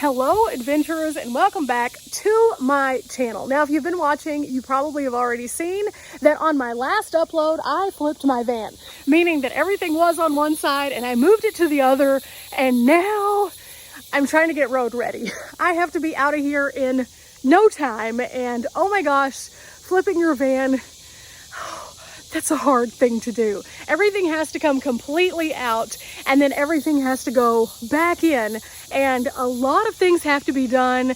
Hello adventurers, and welcome back to my channel. Now if you've been watching, you probably have already seen that on my last upload I flipped my van, meaning that everything was on one side and I moved it to the other, and now I'm trying to get road ready. I have to be out of here in no time, and oh my gosh, flipping your van, that's a hard thing to do. Everything has to come completely out and then everything has to go back in, and a lot of things have to be done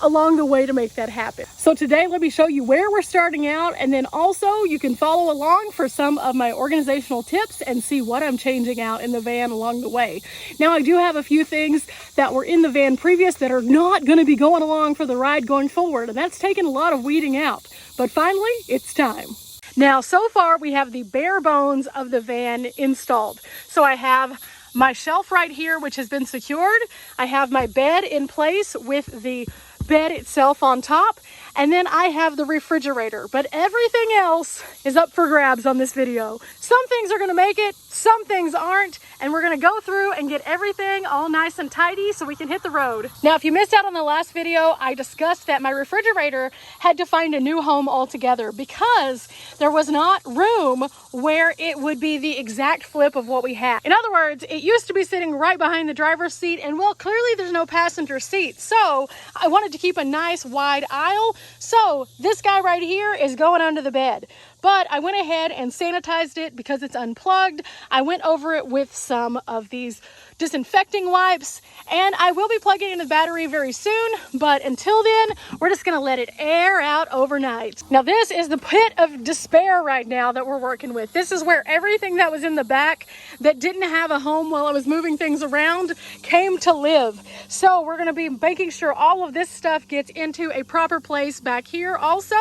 along the way to make that happen. So today let me show you where we're starting out, and then also you can follow along for some of my organizational tips and see what I'm changing out in the van along the way. Now I do have a few things that were in the van previous that are not going to be going along for the ride going forward, and that's taken a lot of weeding out. But finally, it's time. Now, so far we have the bare bones of the van installed. So I have my shelf right here, which has been secured. I have my bed in place with the bed itself on top. And then I have the refrigerator, but everything else is up for grabs on this video. Some things are gonna make it, some things aren't, and we're gonna go through and get everything all nice and tidy so we can hit the road. Now, if you missed out on the last video, I discussed that my refrigerator had to find a new home altogether because there was not room where it would be the exact flip of what we had. In other words, it used to be sitting right behind the driver's seat, and well, clearly there's no passenger seat. So I wanted to keep a nice wide aisle. So this guy right here is going under the bed, but I went ahead and sanitized it because it's unplugged. I went over it with some of these disinfecting wipes, and I will be plugging in the battery very soon, but until then, we're just gonna let it air out overnight. Now this is the pit of despair right now that we're working with. This is where everything that was in the back that didn't have a home while I was moving things around came to live. So we're gonna be making sure all of this stuff gets into a proper place back here also,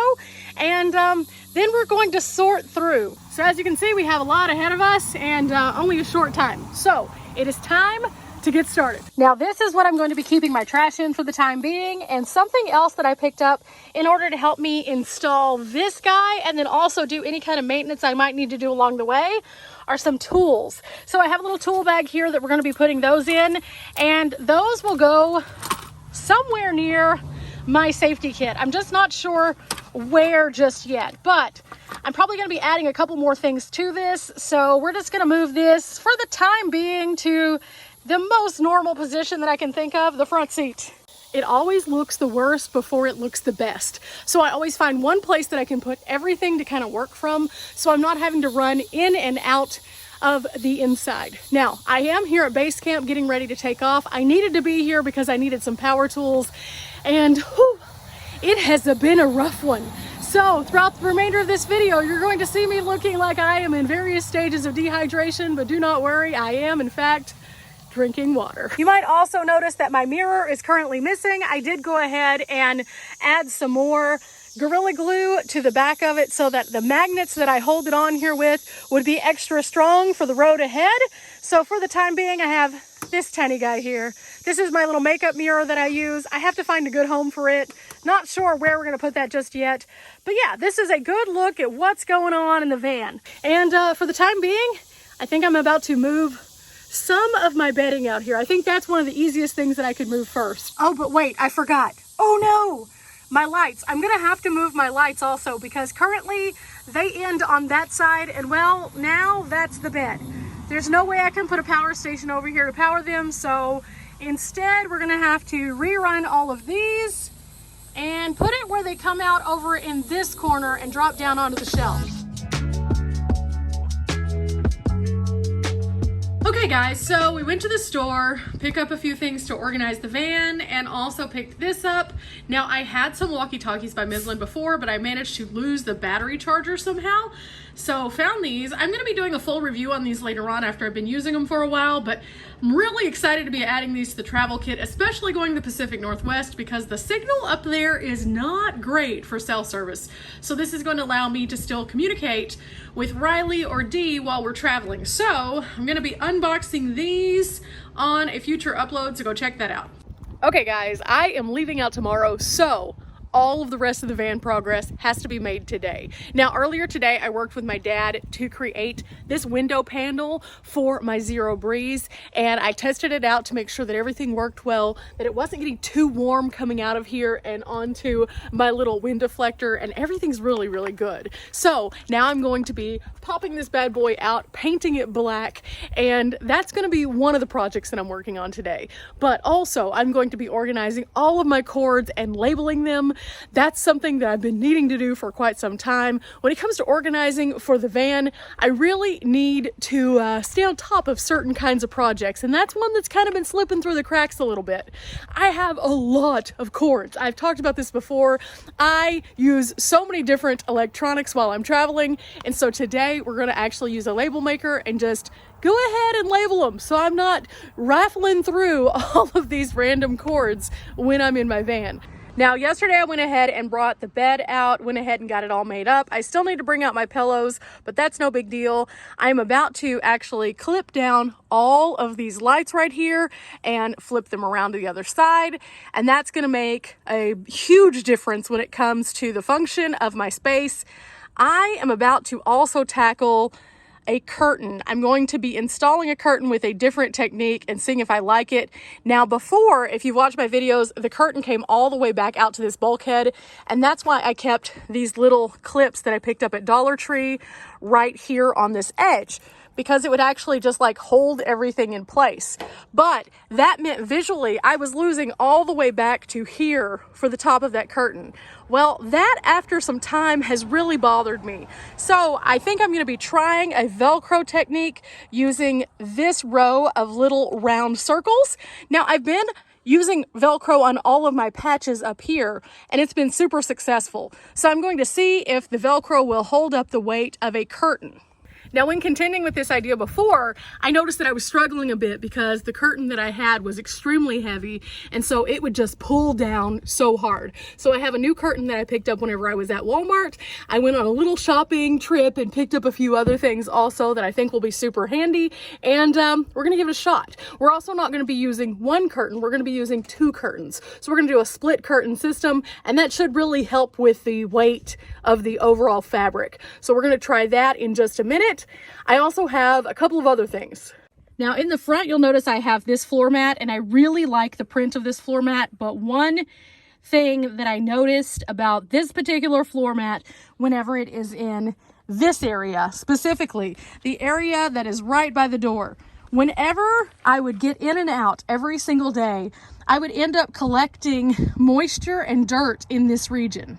and then we're going to sort through. So as you can see, we have a lot ahead of us and only a short time. So it is time to get started. Now this is what I'm going to be keeping my trash in for the time being, and something else that I picked up in order to help me install this guy and then also do any kind of maintenance I might need to do along the way are some tools. So I have a little tool bag here that we're going to be putting those in, and those will go somewhere near my safety kit. I'm just not sure where just yet, but I'm probably going to be adding a couple more things to this, so we're just going to move this for the time being to the most normal position that I can think of, the front seat. It always looks the worst before it looks the best, so I always find one place that I can put everything to kind of work from, so I'm not having to run in and out of the inside. Now, I am here at base camp getting ready to take off. I needed to be here because I needed some power tools, and whew, it has been a rough one. So throughout the remainder of this video, you're going to see me looking like I am in various stages of dehydration, but do not worry, I am in fact drinking water. You might also notice that my mirror is currently missing. I did go ahead and add some more Gorilla Glue to the back of it so that the magnets that I hold it on here with would be extra strong for the road ahead. So for the time being, I have this tiny guy here. This is my little makeup mirror that I use. I have to find a good home for it. Not sure where we're gonna put that just yet. But yeah, this is a good look at what's going on in the van. And for the time being, I think I'm about to move some of my bedding out here. I think that's one of the easiest things that I could move first. Oh, but wait, I forgot. Oh no, my lights. I'm gonna have to move my lights also because currently they end on that side, and well, now that's the bed. There's no way I can put a power station over here to power them, so instead we're gonna have to rerun all of these and put it where they come out over in this corner and drop down onto the shelf. Okay guys, so we went to the store, pick up a few things to organize the van, and also picked this up. Now I had some Walkie-Talkies by Mislin before, but I managed to lose the battery charger somehow. So found these. I'm gonna be doing a full review on these later on after I've been using them for a while, but I'm really excited to be adding these to the travel kit, especially going to the Pacific Northwest because the signal up there is not great for cell service. So this is going to allow me to still communicate with Riley or Dee while we're traveling. So I'm gonna be unboxing these on a future upload, so go check that out. Okay guys, I am leaving out tomorrow, so all of the rest of the van progress has to be made today. Now, earlier today, I worked with my dad to create this window panel for my Zero Breeze, and I tested it out to make sure that everything worked well, that it wasn't getting too warm coming out of here and onto my little wind deflector, and everything's really, really good. So now I'm going to be popping this bad boy out, painting it black, and that's going to be one of the projects that I'm working on today. But also, I'm going to be organizing all of my cords and labeling them. That's something that I've been needing to do for quite some time. When it comes to organizing for the van, I really need to stay on top of certain kinds of projects, and that's one that's kind of been slipping through the cracks a little bit. I have a lot of cords. I've talked about this before. I use so many different electronics while I'm traveling, and so today we're going to actually use a label maker and just go ahead and label them so I'm not raffling through all of these random cords when I'm in my van. Now, yesterday I went ahead and brought the bed out, went ahead and got it all made up. I still need to bring out my pillows, but that's no big deal. I'm about to actually clip down all of these lights right here and flip them around to the other side. And that's going to make a huge difference when it comes to the function of my space. I am about to also tackle a curtain. I'm going to be installing a curtain with a different technique and seeing if I like it. Now, before, if you've watched my videos, the curtain came all the way back out to this bulkhead, and that's why I kept these little clips that I picked up at Dollar Tree right here on this edge, because it would actually just like hold everything in place. But that meant visually I was losing all the way back to here for the top of that curtain. Well, that after some time has really bothered me. So I think I'm going to be trying a Velcro technique using this row of little round circles. Now, I've been using Velcro on all of my patches up here, and it's been super successful. So I'm going to see if the Velcro will hold up the weight of a curtain. Now, when contending with this idea before, I noticed that I was struggling a bit because the curtain that I had was extremely heavy, and so it would just pull down so hard. So I have a new curtain that I picked up whenever I was at Walmart. I went on a little shopping trip and picked up a few other things also that I think will be super handy, and we're gonna give it a shot. We're also not gonna be using one curtain, we're gonna be using two curtains. So we're gonna do a split curtain system, and that should really help with the weight of the overall fabric. So we're gonna try that in just a minute. I also have a couple of other things. Now, in the front, you'll notice I have this floor mat, and I really like the print of this floor mat, but one thing that I noticed about this particular floor mat whenever it is in this area, specifically the area that is right by the door, whenever I would get in and out every single day, I would end up collecting moisture and dirt in this region.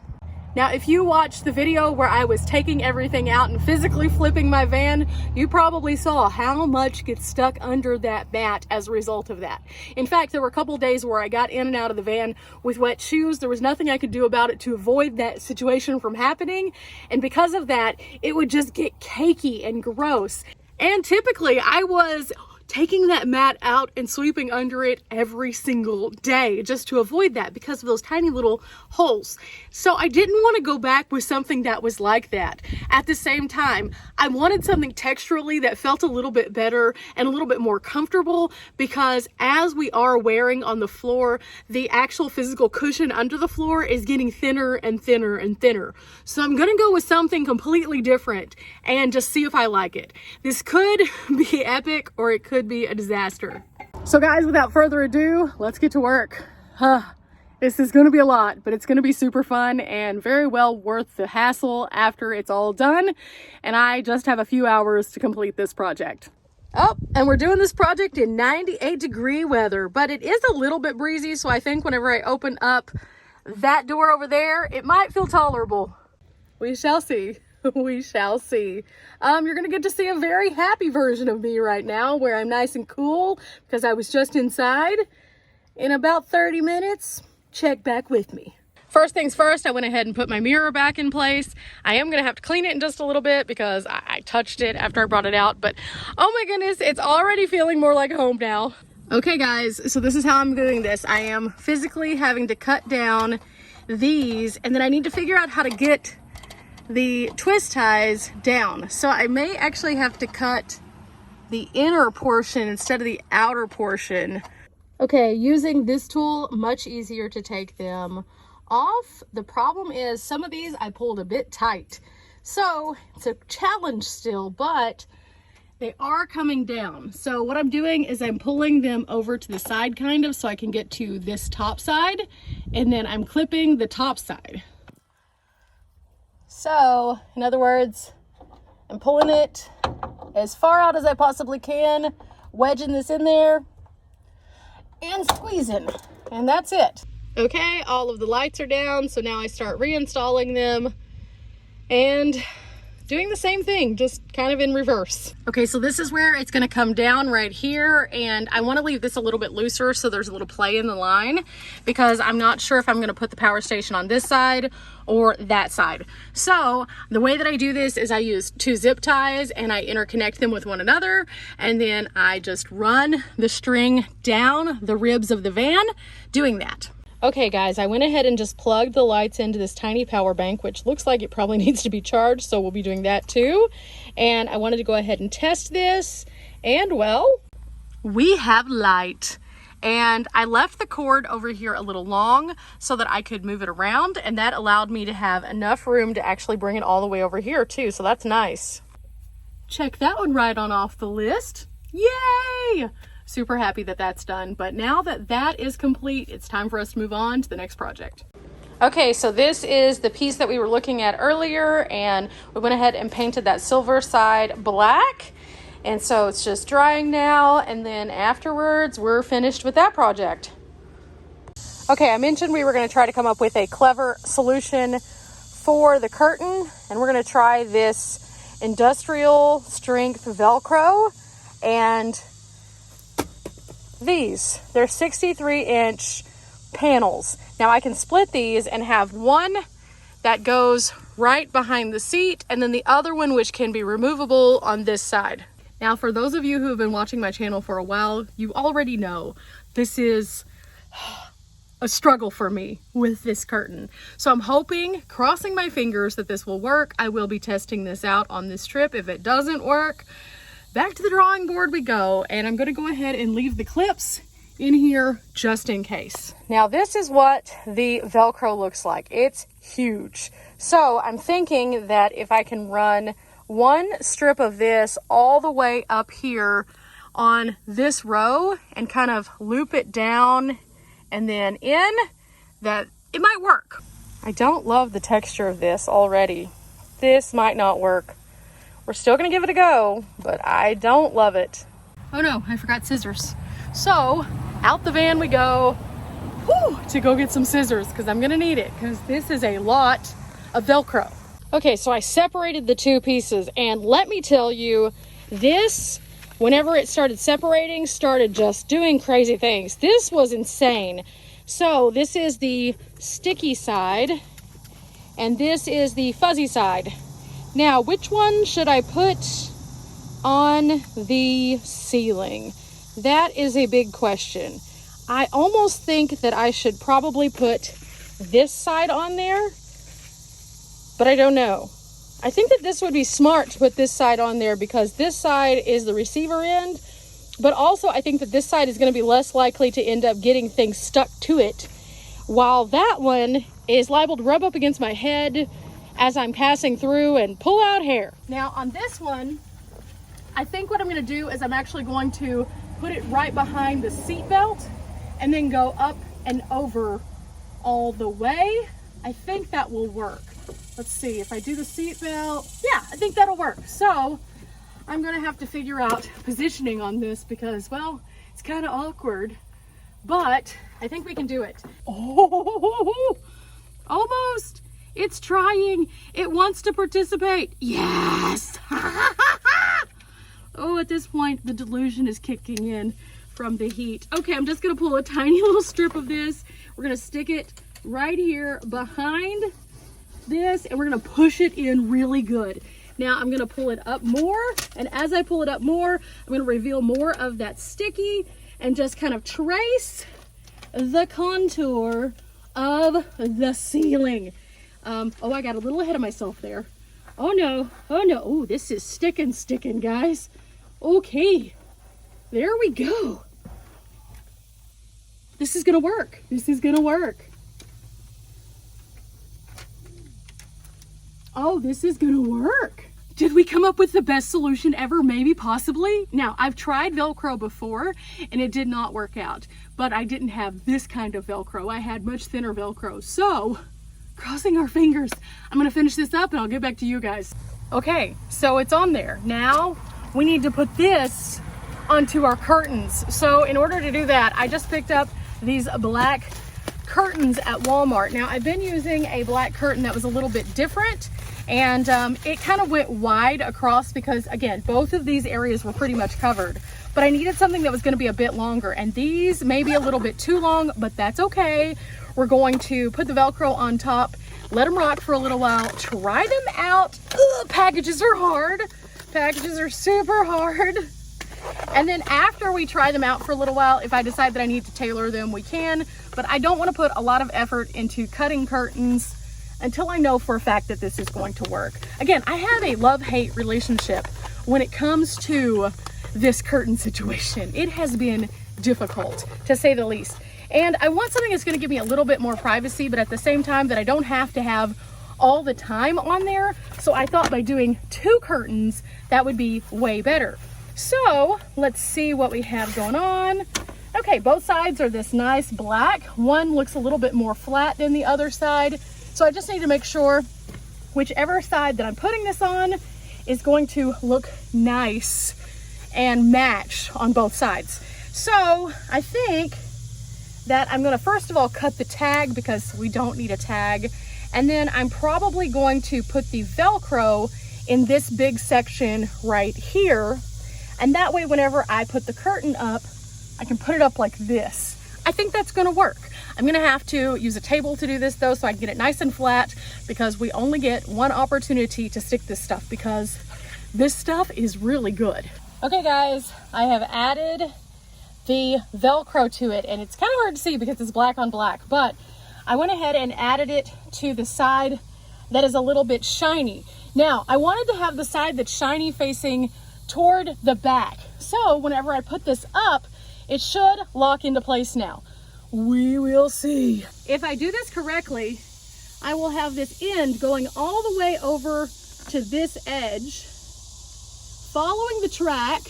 Now, if you watched the video where I was taking everything out and physically flipping my van, you probably saw how much gets stuck under that mat as a result of that. In fact, there were a couple of days where I got in and out of the van with wet shoes. There was nothing I could do about it to avoid that situation from happening. And because of that, it would just get cakey and gross. And typically, I was taking that mat out and sweeping under it every single day just to avoid that because of those tiny little holes. So I didn't want to go back with something that was like that. At the same time, I wanted something texturally that felt a little bit better and a little bit more comfortable, because as we are wearing on the floor, the actual physical cushion under the floor is getting thinner and thinner and thinner. So I'm gonna go with something completely different and just see if I like it. This could be epic or it could be a disaster. So guys, without further ado, let's get to work. This is going to be a lot, but it's going to be super fun and very well worth the hassle after it's all done. And I just have a few hours to complete this project. Oh, and we're doing this project in 98-degree weather, but it is a little bit breezy, so I think whenever I open up that door over there, it might feel tolerable. We shall see. We shall see. You're gonna get to see a very happy version of me right now, where I'm nice and cool because I was just inside. In about 30 minutes, check back with me. First things first, I went ahead and put my mirror back in place. I am gonna have to clean it in just a little bit because I touched it after I brought it out, but oh my goodness, it's already feeling more like home now. Okay guys, so this is how I'm doing this. I am physically having to cut down these, and then I need to figure out how to get the twist ties down. So I may actually have to cut the inner portion instead of the outer portion. Okay, using this tool, much easier to take them off. The problem is some of these I pulled a bit tight. So it's a challenge still, but they are coming down. So what I'm doing is I'm pulling them over to the side kind of so I can get to this top side, and then I'm clipping the top side. So in other words, I'm pulling it as far out as I possibly can, wedging this in there and squeezing, and that's it. Okay, all of the lights are down, so now I start reinstalling them and doing the same thing, just kind of in reverse. Okay, so this is where it's gonna come down right here, and I wanna leave this a little bit looser so there's a little play in the line, because I'm not sure if I'm gonna put the power station on this side or that side. So the way that I do this is I use 2 zip ties and I interconnect them with one another, and then I just run the string down the ribs of the van doing that. Okay guys, I went ahead and just plugged the lights into this tiny power bank, which looks like it probably needs to be charged, so we'll be doing that too. And I wanted to go ahead and test this, and well, we have light. And I left the cord over here a little long so that I could move it around, and that allowed me to have enough room to actually bring it all the way over here too, so that's nice. Check that one right on off the list. Yay! Super happy that that's done. But now that that is complete, it's time for us to move on to the next project. Okay, so this is the piece that we were looking at earlier, and we went ahead and painted that silver side black. And so it's just drying now, and then afterwards we're finished with that project. Okay, I mentioned we were going to try to come up with a clever solution for the curtain, and we're going to try this industrial strength Velcro. And they're 63-inch panels. Now I can split these and have one that goes right behind the seat, and then the other one which can be removable on this side. Now for those of you who have been watching my channel for a while, you already know this is a struggle for me with this curtain. So I'm hoping, crossing my fingers, that this will work. I will be testing this out on this trip. If it doesn't work, back to the drawing board we go, and I'm gonna go ahead and leave the clips in here just in case. Now this is what the Velcro looks like. It's huge. So I'm thinking that if I can run one strip of this all the way up here on this row and kind of loop it down and then in, that it might work. I don't love the texture of this already. This might not work. We're still gonna give it a go, but I don't love it. Oh no, I forgot scissors. So out the van we go, to go get some scissors, because I'm gonna need it, because this is a lot of Velcro. Okay, so I separated the two pieces, and let me tell you, this, whenever it started separating, started just doing crazy things. This was insane. So this is the sticky side, and this is the fuzzy side. Now, which one should I put on the ceiling? That is a big question. I almost think that I should probably put this side on there, but I don't know. I think that this would be smart to put this side on there, because this side is the receiver end, but also I think that this side is going to be less likely to end up getting things stuck to it, while that one is liable to rub up against my head as I'm passing through and pull out hair. Now on this one, I think what I'm going to do is I'm actually going to put it right behind the seat belt and then go up and over all the way. I think that will work. Let's see, if I do the seat belt, yeah, I think that'll work. So I'm gonna have to figure out positioning on this, because, well, it's kind of awkward, but I think we can do it. Oh, almost. It's trying. It wants to participate. Yes. Oh, at this point, the delusion is kicking in from the heat. Okay, I'm just gonna pull a tiny little strip of this. We're gonna stick it right here behind this, and we're gonna push it in really good. Now I'm gonna pull it up more, and as I pull it up more, I'm gonna reveal more of that sticky and just kind of trace the contour of the ceiling. Oh, I got a little ahead of myself there. Oh no, oh no. Oh, this is sticking, guys. Okay, there we go. This is gonna work. This is gonna work. Oh, this is gonna work. Did we come up with the best solution ever? Maybe, possibly. Now, I've tried Velcro before and it did not work out, but I didn't have this kind of Velcro. I had much thinner Velcro. So, crossing our fingers, I'm gonna finish this up and I'll get back to you guys. Okay, so it's on there. Now, we need to put this onto our curtains. So in order to do that, I just picked up these black curtains at Walmart. Now, I've been using a black curtain that was a little bit different, and it kind of went wide across because, again, both of these areas were pretty much covered. But I needed something that was going to be a bit longer, and these may be a little bit too long, but that's okay. We're going to put the Velcro on top, let them rock for a little while, try them out. Ugh, packages are hard. Packages are super hard. And then after we try them out for a little while, if I decide that I need to tailor them, we can. But I don't want to put a lot of effort into cutting curtains until I know for a fact that this is going to work. Again, I have a love-hate relationship when it comes to this curtain situation. It has been difficult, to say the least. And I want something that's going to give me a little bit more privacy, but at the same time that I don't have to have all the time on there. So I thought by doing 2 curtains, that would be way better. So let's see what we have going on. Okay, both sides are this nice black. One looks a little bit more flat than the other side. So I just need to make sure whichever side that I'm putting this on is going to look nice and match on both sides. So I think that I'm gonna first of all cut the tag because we don't need a tag. And then I'm probably going to put the Velcro in this big section right here. And that way, whenever I put the curtain up, I can put it up like this. I think that's gonna work. I'm gonna have to use a table to do this though, so I can get it nice and flat, because we only get one opportunity to stick this stuff, because this stuff is really good. Okay guys, I have added the Velcro to it, and it's kind of hard to see because it's black on black, but I went ahead and added it to the side that is a little bit shiny. Now, I wanted to have the side that's shiny facing toward the back. So whenever I put this up, it should lock into place now. We will see. If I do this correctly, I will have this end going all the way over to this edge, following the track.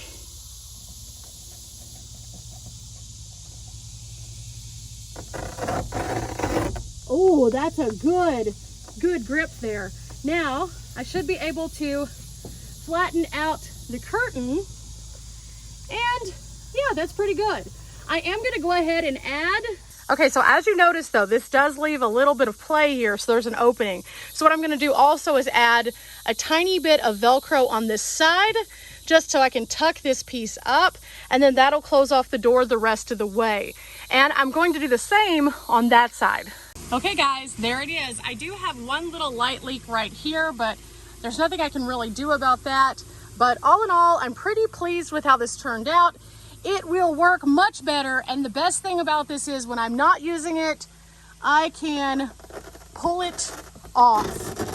Oh, that's a good grip there. Now, I should be able to flatten out the curtain, and yeah, that's pretty good. I am going to go ahead and add. Okay, so as you notice though, this does leave a little bit of play here, so there's an opening. So what I'm going to do also is add a tiny bit of Velcro on this side, just so I can tuck this piece up, and then that'll close off the door the rest of the way. And I'm going to do the same on that side. Okay guys, there it is. I do have one little light leak right here, but there's nothing I can really do about that. But all in all, I'm pretty pleased with how this turned out. It will work much better, and the best thing about this is when I'm not using it, I can pull it off.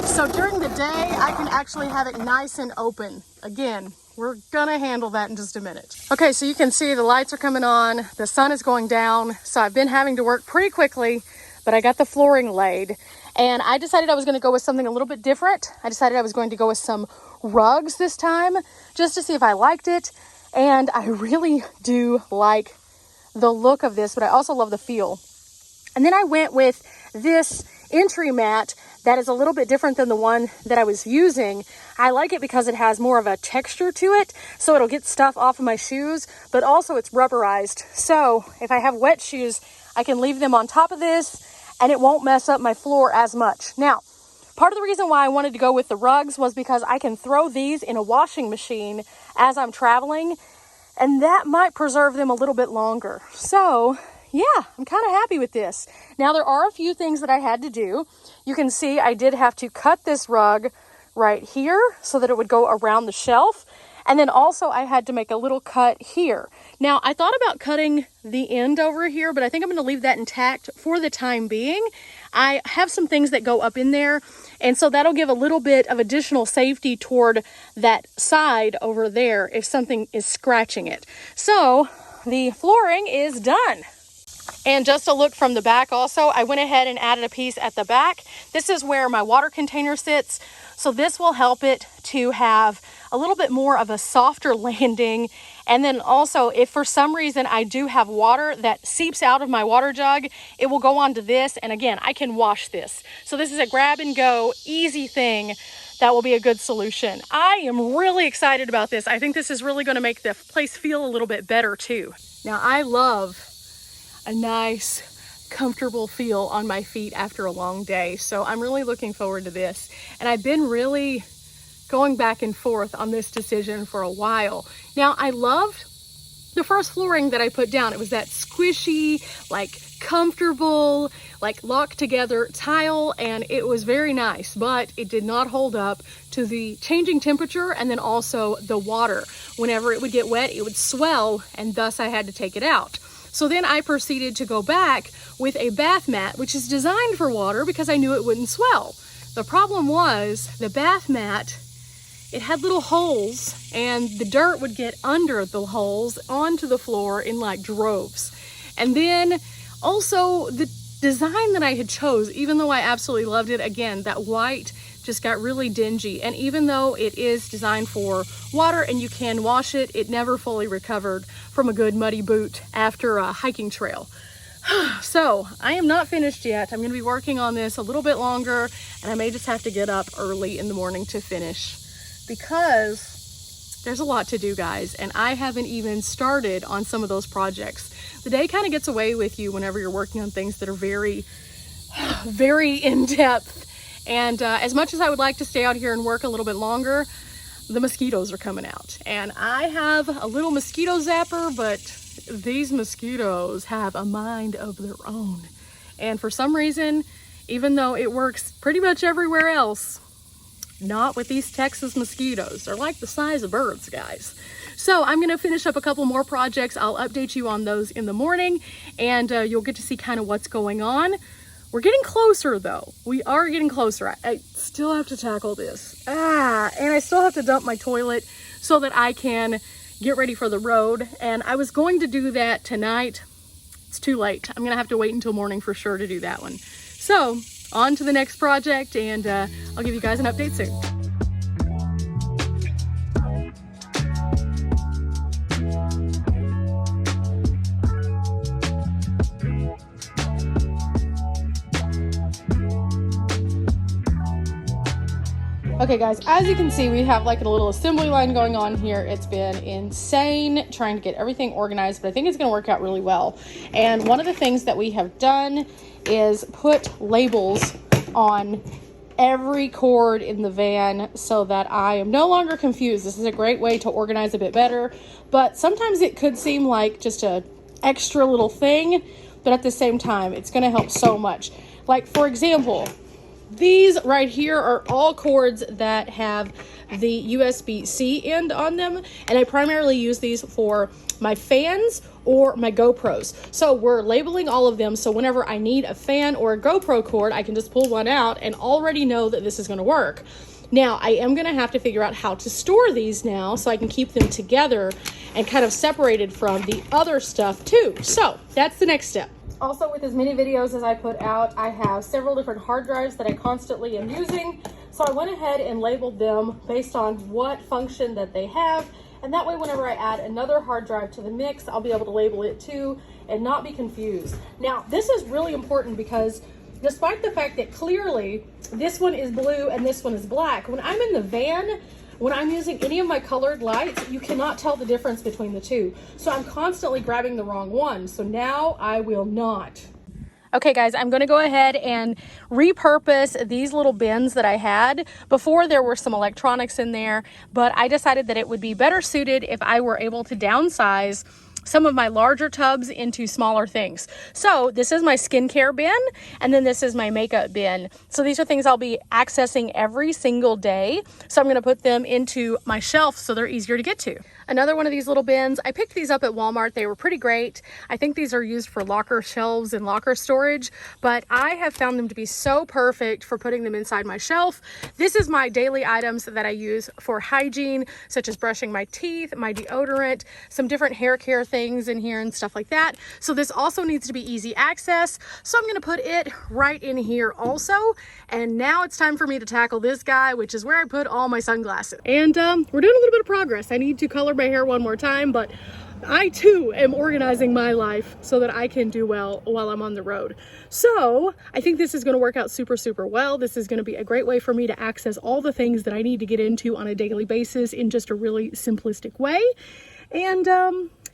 So during the day, I can actually have it nice and open. Again, we're gonna handle that in just a minute. Okay, so you can see the lights are coming on, the sun is going down, so I've been having to work pretty quickly, but I got the flooring laid, and I decided I was gonna go with something a little bit different. I decided I was going to go with some rugs this time, just to see if I liked it, and I really do like the look of this, but I also love the feel. And then I went with this entry mat that is a little bit different than the one that I was using. I like it because it has more of a texture to it, so it'll get stuff off of my shoes, but also it's rubberized. So if I have wet shoes, I can leave them on top of this and it won't mess up my floor as much. Now, part of the reason why I wanted to go with the rugs was because I can throw these in a washing machine as I'm traveling, and that might preserve them a little bit longer. So yeah, I'm kind of happy with this. Now, there are a few things that I had to do. You can see I did have to cut this rug right here so that it would go around the shelf. And then also I had to make a little cut here. Now, I thought about cutting the end over here, but I think I'm going to leave that intact for the time being. I have some things that go up in there, and so that'll give a little bit of additional safety toward that side over there if something is scratching it. So the flooring is done. And just a look from the back also, I went ahead and added a piece at the back. This is where my water container sits. So this will help it to have a little bit more of a softer landing. And then also, if for some reason I do have water that seeps out of my water jug, it will go onto this. And again, I can wash this. So this is a grab and go, easy thing that will be a good solution. I am really excited about this. I think this is really gonna make the place feel a little bit better too. Now I love a nice, comfortable feel on my feet after a long day. So I'm really looking forward to this. And I've been really going back and forth on this decision for a while. Now, I loved the first flooring that I put down. It was that squishy, like comfortable, like locked together tile, and it was very nice, but it did not hold up to the changing temperature and then also the water. Whenever it would get wet, it would swell, and thus I had to take it out. So then I proceeded to go back with a bath mat, which is designed for water because I knew it wouldn't swell. The problem was the bath mat, it had little holes, and the dirt would get under the holes onto the floor in like droves. And then also the design that I had chose, even though I absolutely loved it, again, that white just got really dingy. And even though it is designed for water and you can wash it, it never fully recovered from a good muddy boot after a hiking trail. So I am not finished yet. I'm gonna be working on this a little bit longer, and I may just have to get up early in the morning to finish because there's a lot to do, guys, and I haven't even started on some of those projects. The day kind of gets away with you whenever you're working on things that are very, very in-depth. And as much as I would like to stay out here and work a little bit longer, the mosquitoes are coming out. And I have a little mosquito zapper, but these mosquitoes have a mind of their own. And for some reason, even though it works pretty much everywhere else, not with these Texas mosquitoes. They're like the size of birds, guys. So I'm gonna finish up a couple more projects. I'll update you on those in the morning, and you'll get to see kind of what's going on. We're getting closer though. We are getting closer. I still have to tackle this. And I still have to dump my toilet so that I can get ready for the road. And I was going to do that tonight. It's too late. I'm gonna have to wait until morning for sure to do that one. So on to the next project, and I'll give you guys an update soon. Okay guys, as you can see, we have like a little assembly line going on here. It's been insane trying to get everything organized, but I think it's going to work out really well. And one of the things that we have done is put labels on every cord in the van so that I am no longer confused. This is a great way to organize a bit better, but sometimes it could seem like just a extra little thing, but at the same time, it's going to help so much. Like, for example, these right here are all cords that have the USB-C end on them, and I primarily use these for my fans or my GoPros. So we're labeling all of them, so whenever I need a fan or a GoPro cord, I can just pull one out and already know that this is going to work. Now, I am going to have to figure out how to store these now so I can keep them together and kind of separated from the other stuff too. So that's the next step. Also, with as many videos as I put out, I have several different hard drives that I constantly am using. So I went ahead and labeled them based on what function that they have. And that way, whenever I add another hard drive to the mix, I'll be able to label it too and not be confused. Now, this is really important because despite the fact that clearly this one is blue and this one is black, when I'm in the van, when I'm using any of my colored lights, you cannot tell the difference between the two. So I'm constantly grabbing the wrong one. So now I will not. Okay guys, I'm gonna go ahead and repurpose these little bins that I had. Before there were some electronics in there, but I decided that it would be better suited if I were able to downsize some of my larger tubs into smaller things. So this is my skincare bin, and then this is my makeup bin. So these are things I'll be accessing every single day. So I'm gonna put them into my shelf so they're easier to get to. Another one of these little bins. I picked these up at Walmart. They were pretty great. I think these are used for locker shelves and locker storage, but I have found them to be so perfect for putting them inside my shelf. This is my daily items that I use for hygiene, such as brushing my teeth, my deodorant, some different hair care things in here and stuff like that. So this also needs to be easy access. So I'm going to put it right in here also. And now it's time for me to tackle this guy, which is where I put all my sunglasses. And we're doing a little bit of progress. I need to color my hair one more time, but I too am organizing my life so that I can do well while I'm on the road. So I think this is going to work out super, super well. This is going to be a great way for me to access all the things that I need to get into on a daily basis in just a really simplistic way. And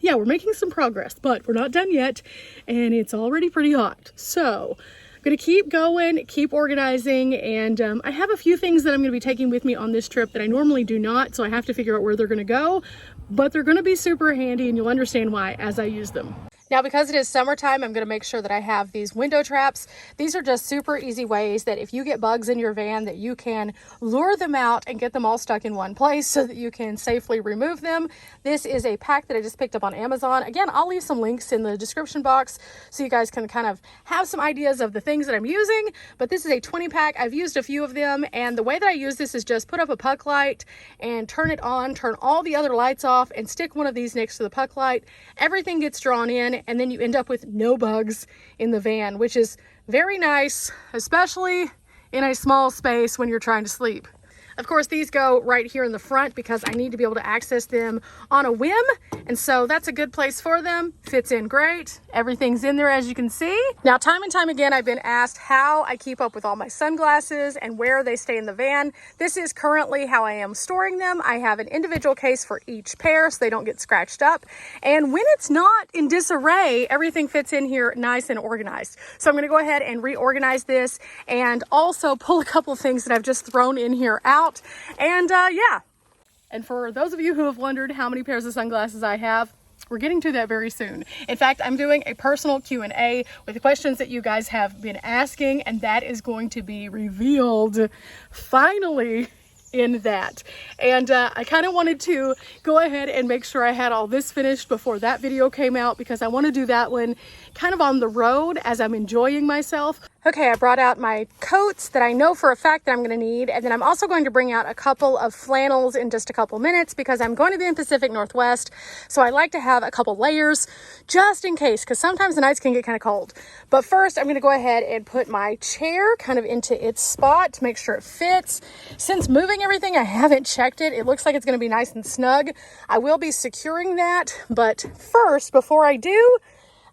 yeah, we're making some progress, but we're not done yet, and it's already pretty hot. So I'm going to keep going, keep organizing, and I have a few things that I'm going to be taking with me on this trip that I normally do not, so I have to figure out where they're going to go, but they're going to be super handy, and you'll understand why as I use them. Now, because it is summertime, I'm going to make sure that I have these window traps. These are just super easy ways that if you get bugs in your van, that you can lure them out and get them all stuck in one place so that you can safely remove them. This is a pack that I just picked up on Amazon. Again, I'll leave some links in the description box so you guys can kind of have some ideas of the things that I'm using. But this is a 20 pack. I've used a few of them, and the way that I use this is just put up a puck light and turn it on, turn all the other lights off, and stick one of these next to the puck light. Everything gets drawn in, and then you end up with no bugs in the van, which is very nice, especially in a small space when you're trying to sleep. Of course, these go right here in the front because I need to be able to access them on a whim. And so that's a good place for them. Fits in great. Everything's in there, as you can see. Now, time and time again, I've been asked how I keep up with all my sunglasses and where they stay in the van. This is currently how I am storing them. I have an individual case for each pair so they don't get scratched up. And when it's not in disarray, everything fits in here nice and organized. So I'm going to go ahead and reorganize this and also pull a couple of things that I've just thrown in here out. And yeah, and for those of you who have wondered how many pairs of sunglasses I have, we're getting to that very soon. In fact, I'm doing a personal Q&A with the questions that you guys have been asking, and that is going to be revealed finally in that. And I kind of wanted to go ahead and make sure I had all this finished before that video came out, because I want to do that one kind of on the road as I'm enjoying myself. Okay, I brought out my coats that I know for a fact that I'm going to need, and then I'm also going to bring out a couple of flannels in just a couple minutes because I'm going to be in Pacific Northwest, so I like to have a couple layers just in case, because sometimes the nights can get kind of cold. But first, I'm going to go ahead and put my chair kind of into its spot to make sure it fits. Since moving everything, I haven't checked it. It looks like it's going to be nice and snug. I will be securing that, but first, before I do,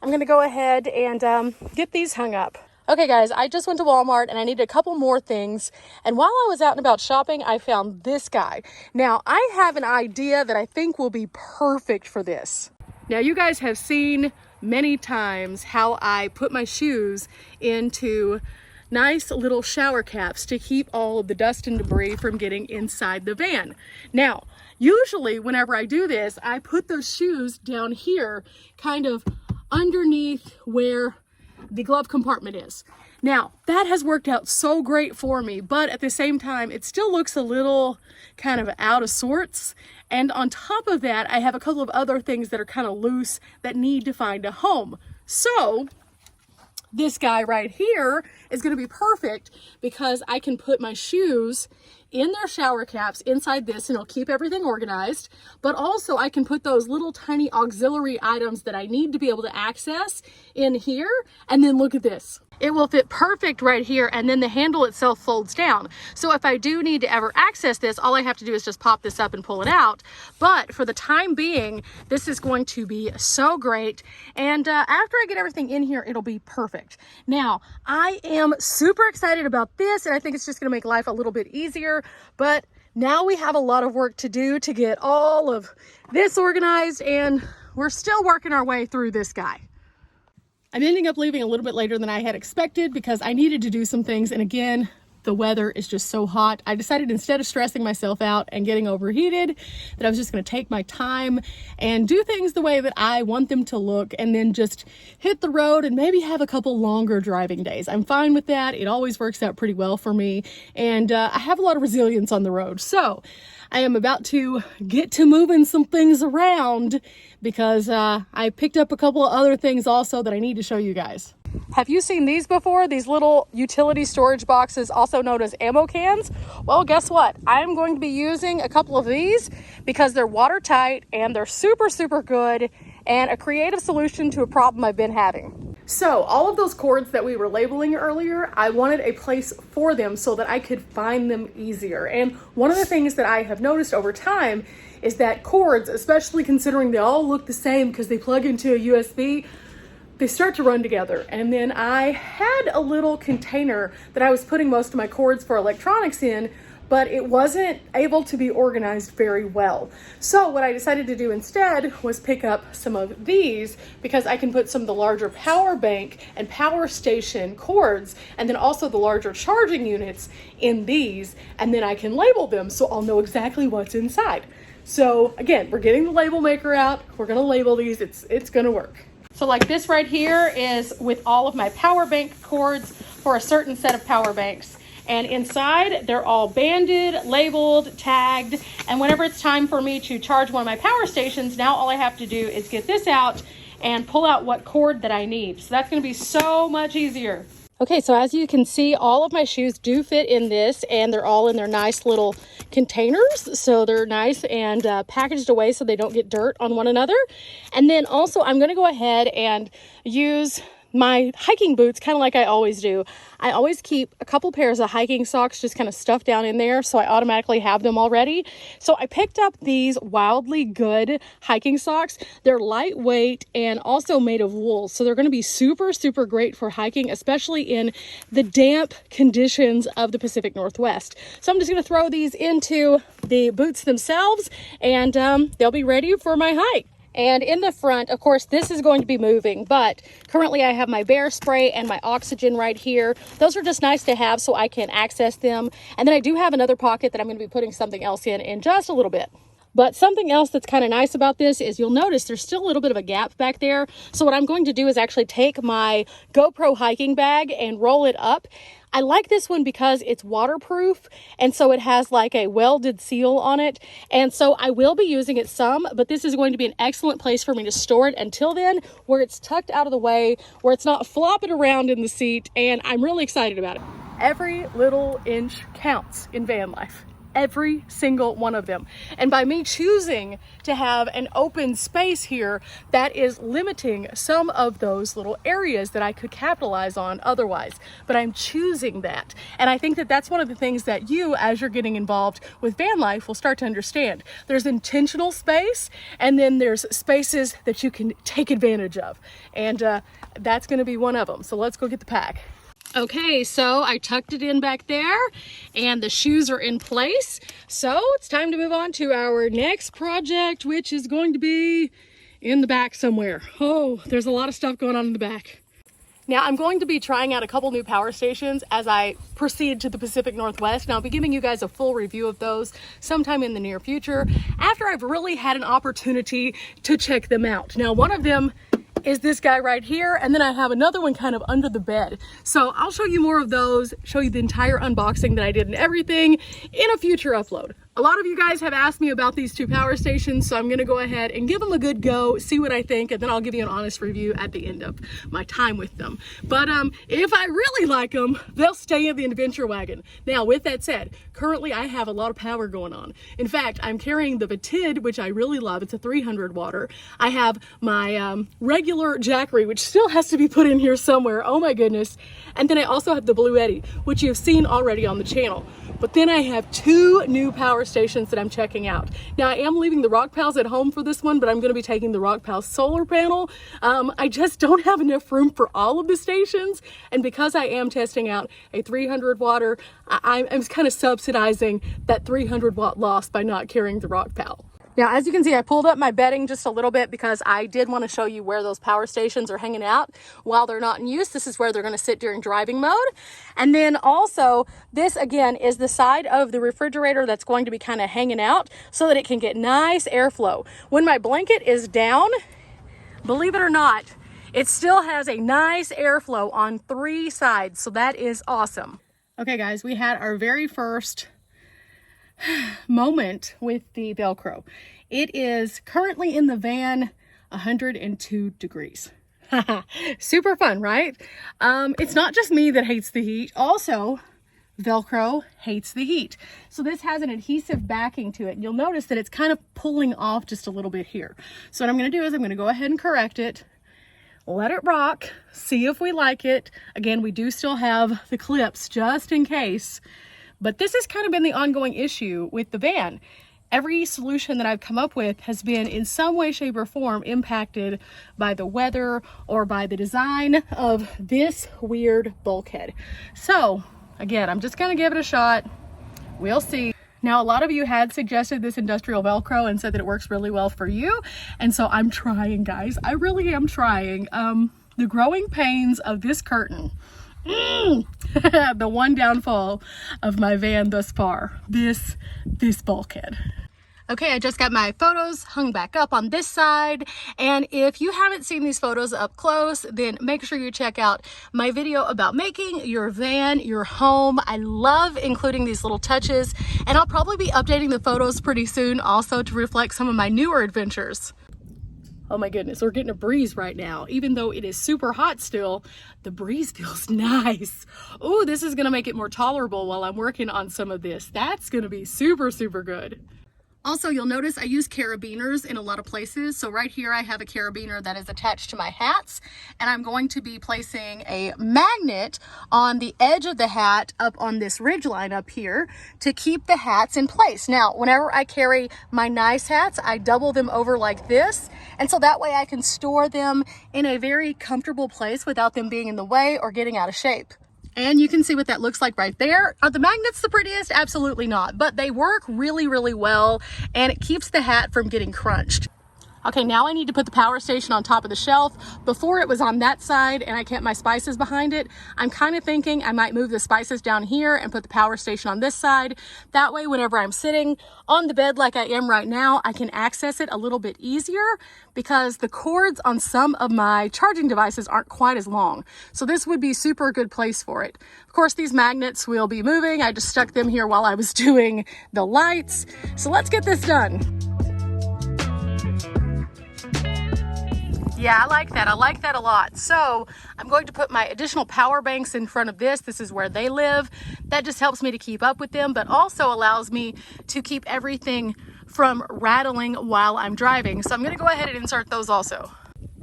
I'm going to go ahead and get these hung up. Okay guys, I just went to Walmart and I needed a couple more things. And while I was out and about shopping, I found this guy. Now, I have an idea that I think will be perfect for this. Now, you guys have seen many times how I put my shoes into nice little shower caps to keep all of the dust and debris from getting inside the van. Now, usually whenever I do this, I put those shoes down here, kind of underneath where the glove compartment is. Now, that has worked out so great for me, but at the same time, it still looks a little kind of out of sorts. And on top of that, I have a couple of other things that are kind of loose that need to find a home. So this guy right here is going to be perfect because I can put my shoes in their shower caps inside this, and it'll keep everything organized. But also I can put those little tiny auxiliary items that I need to be able to access in here. And then look at this. It will fit perfect right here, and then the handle itself folds down. So if I do need to ever access this, all I have to do is just pop this up and pull it out. But for the time being, this is going to be so great. And after I get everything in here, it'll be perfect. Now, I am super excited about this, and I think it's just gonna make life a little bit easier. But now we have a lot of work to do to get all of this organized, and we're still working our way through this guy. I'm ending up leaving a little bit later than I had expected because I needed to do some things. And again, the weather is just so hot. I decided instead of stressing myself out and getting overheated, that I was just going to take my time and do things the way that I want them to look, and then just hit the road and maybe have a couple longer driving days. I'm fine with that. It always works out pretty well for me. And I have a lot of resilience on the road. So I am about to get to moving some things around because I picked up a couple of other things also that I need to show you guys. Have you seen these before? These little utility storage boxes, also known as ammo cans? Well, guess what? I'm going to be using a couple of these because they're watertight and they're super, super good and a creative solution to a problem I've been having. So all of those cords that we were labeling earlier, I wanted a place for them so that I could find them easier. And one of the things that I have noticed over time is that cords, especially considering they all look the same because they plug into a USB, they start to run together. And then I had a little container that I was putting most of my cords for electronics in, but it wasn't able to be organized very well. So what I decided to do instead was pick up some of these because I can put some of the larger power bank and power station cords and then also the larger charging units in these, and then I can label them so I'll know exactly what's inside. So again, we're getting the label maker out. We're gonna label these, it's gonna work. So like this right here is with all of my power bank cords for a certain set of power banks. And inside, they're all banded, labeled, tagged. And whenever it's time for me to charge one of my power stations, now all I have to do is get this out and pull out what cord that I need. So that's gonna be so much easier. Okay, so as you can see, all of my shoes do fit in this and they're all in their nice little containers. So they're nice and packaged away so they don't get dirt on one another. And then also I'm gonna go ahead and use my hiking boots kind of like I always do. I always keep a couple pairs of hiking socks just kind of stuffed down in there so I automatically have them already. So I picked up these Wildly Good hiking socks. They're lightweight and also made of wool. So they're going to be super, super great for hiking, especially in the damp conditions of the Pacific Northwest. So I'm just going to throw these into the boots themselves and they'll be ready for my hike. And in the front, of course, this is going to be moving, but currently I have my bear spray and my oxygen right here. Those are just nice to have so I can access them. And then I do have another pocket that I'm going to be putting something else in just a little bit. But something else that's kind of nice about this is you'll notice there's still a little bit of a gap back there. So what I'm going to do is actually take my GoPro hiking bag and roll it up. I like this one because it's waterproof, and so it has like a welded seal on it. And so I will be using it some, but this is going to be an excellent place for me to store it until then, where it's tucked out of the way, where it's not flopping around in the seat, and I'm really excited about it. Every little inch counts in van life. Every single one of them. And by me choosing to have an open space here, that is limiting some of those little areas that I could capitalize on otherwise. But I'm choosing that. And I think that that's one of the things that you, as you're getting involved with van life, will start to understand. There's intentional space, and then there's spaces that you can take advantage of. And that's going to be one of them. So let's go get the pack. Okay, so I tucked it in back there and the shoes are in place. So it's time to move on to our next project, which is going to be in the back somewhere. Oh, there's a lot of stuff going on in the back. Now I'm going to be trying out a couple new power stations as I proceed to the Pacific Northwest, and I'll be giving you guys a full review of those sometime in the near future after I've really had an opportunity to check them out. Now one of them is this guy right here, and then I have another one kind of under the bed. So I'll show you more of those, show you the entire unboxing that I did and everything in a future upload. A lot of you guys have asked me about these two power stations, so I'm gonna go ahead and give them a good go, see what I think, and then I'll give you an honest review at the end of my time with them. But if I really like them, they'll stay in the adventure wagon. Now, with that said, currently I have a lot of power going on. In fact, I'm carrying the Vatid, which I really love. It's a 300 water. I have my regular Jackery, which still has to be put in here somewhere. Oh my goodness. And then I also have the Blue Eddy, which you've seen already on the channel. But then I have two new power stations that I'm checking out. Now I am leaving the Rock Pals at home for this one, but I'm gonna be taking the Rock Pals solar panel. I just don't have enough room for all of the stations. And because I am testing out a 300 water, I'm kind of subsidizing that 300 watt loss by not carrying the Rock Pal. Now, as you can see, I pulled up my bedding just a little bit because I did want to show you where those power stations are hanging out while they're not in use. This is where they're going to sit during driving mode. And then also, this again is the side of the refrigerator that's going to be kind of hanging out so that it can get nice airflow. When my blanket is down, believe it or not, it still has a nice airflow on three sides. So that is awesome. Okay, guys, we had our very first moment with the Velcro. It is currently in the van 102 degrees. Super fun, right? It's not just me that hates the heat. Also, Velcro hates the heat. So this has an adhesive backing to it. And you'll notice that it's kind of pulling off just a little bit here. So what I'm going to do is I'm going to go ahead and correct it. Let it rock. See if we like it. Again, we do still have the clips just in case. But this has kind of been the ongoing issue with the van. Every solution that I've come up with has been in some way, shape, or form impacted by the weather or by the design of this weird bulkhead. So again, I'm just gonna give it a shot. We'll see. Now, a lot of you had suggested this industrial Velcro and said that it works really well for you. And so I'm trying, guys. I really am trying. The growing pains of this curtain. The one downfall of my van thus far, this bulkhead. Okay, I just got my photos hung back up on this side, and if you haven't seen these photos up close, then make sure you check out my video about making your van your home. I love including these little touches, and I'll probably be updating the photos pretty soon also to reflect some of my newer adventures. Oh my goodness, we're getting a breeze right now. Even though it is super hot still, the breeze feels nice. Oh, this is gonna make it more tolerable while I'm working on some of this. That's gonna be super, super good. Also, you'll notice I use carabiners in a lot of places. So right here, I have a carabiner that is attached to my hats, and I'm going to be placing a magnet on the edge of the hat up on this ridge line up here to keep the hats in place. Now, whenever I carry my nice hats, I double them over like this. And so that way I can store them in a very comfortable place without them being in the way or getting out of shape. And you can see what that looks like right there. Are the magnets the prettiest? Absolutely not, but they work really, really well, and it keeps the hat from getting crunched. Okay, now I need to put the power station on top of the shelf. Before it was on that side and I kept my spices behind it. I'm kind of thinking I might move the spices down here and put the power station on this side. That way, whenever I'm sitting on the bed like I am right now, I can access it a little bit easier because the cords on some of my charging devices aren't quite as long. So this would be super good place for it. Of course, these magnets will be moving. I just stuck them here while I was doing the lights. So let's get this done. Yeah, I like that. I like that a lot. So I'm going to put my additional power banks in front of this. This is where they live. That just helps me to keep up with them, but also allows me to keep everything from rattling while I'm driving. So I'm going to go ahead and insert those also.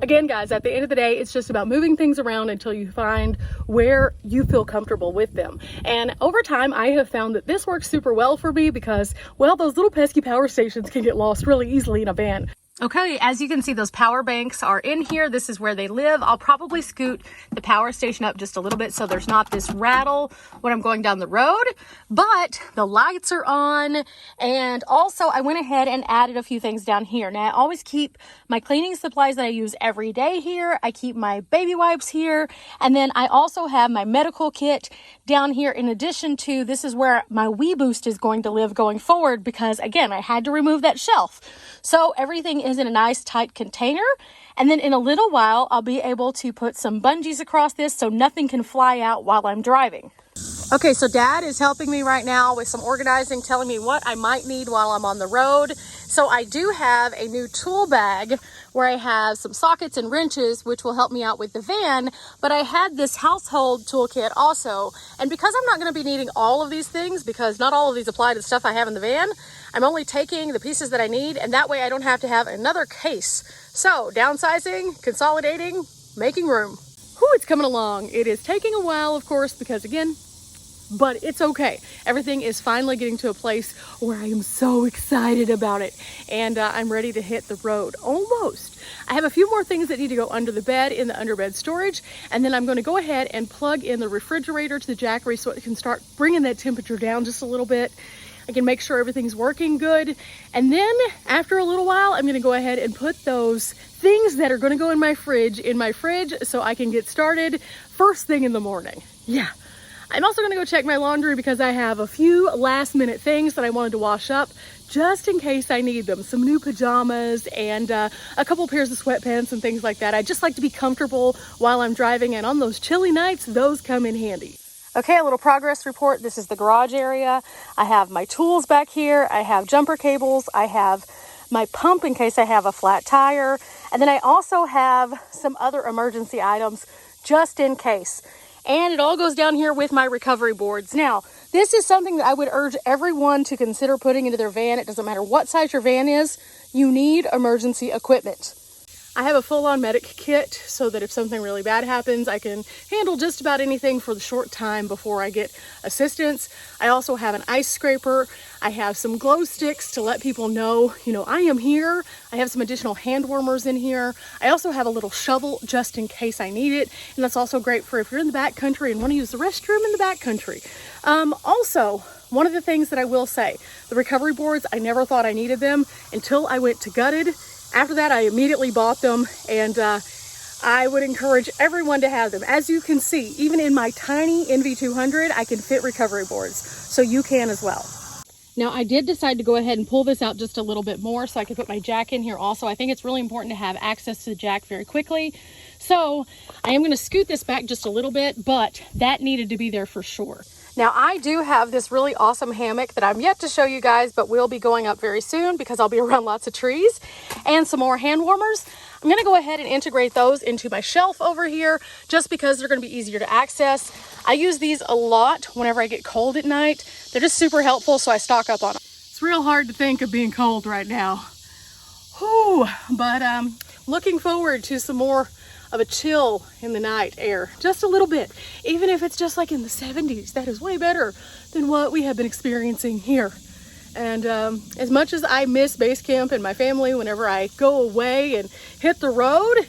Again, guys, at the end of the day, it's just about moving things around until you find where you feel comfortable with them. And over time, I have found that this works super well for me because, well, those little pesky power stations can get lost really easily in a van. Okay, as you can see, those power banks are in here. This is where they live. I'll probably scoot the power station up just a little bit so there's not this rattle when I'm going down the road, but the lights are on. And also I went ahead and added a few things down here. Now I always keep my cleaning supplies that I use every day here. I keep my baby wipes here. And then I also have my medical kit down here in addition to, this is where my Wii Boost is going to live going forward because again, I had to remove that shelf. So everything is in a nice tight container. And then in a little while, I'll be able to put some bungees across this so nothing can fly out while I'm driving. Okay, so Dad is helping me right now with some organizing, telling me what I might need while I'm on the road. So I do have a new tool bag where I have some sockets and wrenches, which will help me out with the van. But I had this household toolkit also. And because I'm not going to be needing all of these things, because not all of these apply to the stuff I have in the van, I'm only taking the pieces that I need, and that way I don't have to have another case. So downsizing, consolidating, making room. Whew, it's coming along. It is taking a while, of course, because again, but it's okay. Everything is finally getting to a place where I am so excited about it, and I'm ready to hit the road, almost. I have a few more things that need to go under the bed in the underbed storage, and then I'm going to go ahead and plug in the refrigerator to the Jackery so it can start bringing that temperature down just a little bit. I can make sure everything's working good, and then after a little while, I'm going to go ahead and put those things that are going to go in my fridge so I can get started first thing in the morning. Yeah. I'm also going to go check my laundry because I have a few last minute things that I wanted to wash up just in case I need them. Some new pajamas and a couple pairs of sweatpants and things like that. I just like to be comfortable while I'm driving, and on those chilly nights, those come in handy. Okay, a little progress report. This is the garage area. I have my tools back here. I have jumper cables. I have my pump in case I have a flat tire. And then I also have some other emergency items just in case. And it all goes down here with my recovery boards. Now, this is something that I would urge everyone to consider putting into their van. It doesn't matter what size your van is, you need emergency equipment. I have a full-on medic kit so that if something really bad happens, I can handle just about anything for the short time before I get assistance. I also have an ice scraper. I have some glow sticks to let people know, I am here. I have some additional hand warmers in here. I also have a little shovel just in case I need it. And that's also great for if you're in the backcountry and want to use the restroom in the backcountry. Also, one of the things that I will say, the recovery boards, I never thought I needed them until I went to Gutted. After that, I immediately bought them, and I would encourage everyone to have them. As you can see, even in my tiny NV200, I can fit recovery boards, so you can as well. Now, I did decide to go ahead and pull this out just a little bit more so I could put my jack in here also. I think it's really important to have access to the jack very quickly. So I am going to scoot this back just a little bit, but that needed to be there for sure. Now, I do have this really awesome hammock that I'm yet to show you guys, but will be going up very soon because I'll be around lots of trees, and some more hand warmers. I'm going to go ahead and integrate those into my shelf over here just because they're going to be easier to access. I use these a lot whenever I get cold at night. They're just super helpful, so I stock up on them. It's real hard to think of being cold right now. Whew, but looking forward to some more of a chill in the night air, just a little bit. Even if it's just like in the 70s, that is way better than what we have been experiencing here. And as much as I miss base camp and my family whenever I go away and hit the road,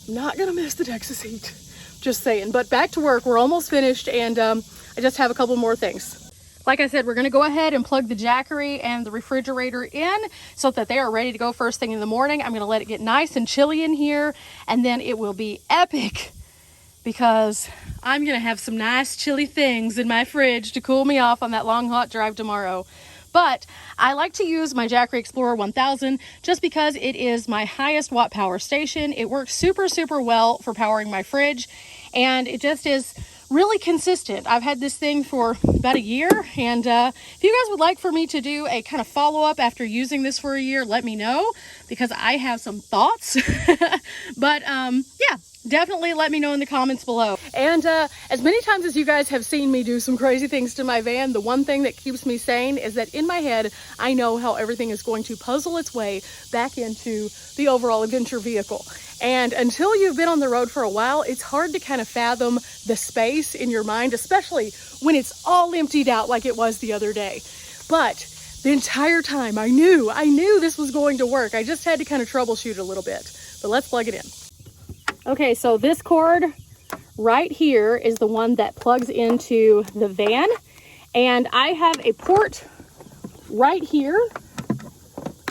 I'm not gonna miss the Texas heat, just saying. But back to work, we're almost finished, and I just have a couple more things. Like I said, we're gonna go ahead and plug the Jackery and the refrigerator in so that they are ready to go first thing in the morning. I'm gonna let it get nice and chilly in here, and then it will be epic because I'm gonna have some nice chilly things in my fridge to cool me off on that long hot drive tomorrow. But I like to use my Jackery Explorer 1000 just because it is my highest watt power station. It works super, super well for powering my fridge, and it just is really consistent. I've had this thing for about a year, and if you guys would like for me to do a kind of follow-up after using this for a year, let me know because I have some thoughts. But yeah, definitely let me know in the comments below. And as many times as you guys have seen me do some crazy things to my van, the one thing that keeps me sane is that in my head, I know how everything is going to puzzle its way back into the overall adventure vehicle. And until you've been on the road for a while, it's hard to kind of fathom the space in your mind, especially when it's all emptied out like it was the other day. But the entire time I knew this was going to work. I just had to kind of troubleshoot a little bit, but let's plug it in. Okay, so this cord right here is the one that plugs into the van, and I have a port right here.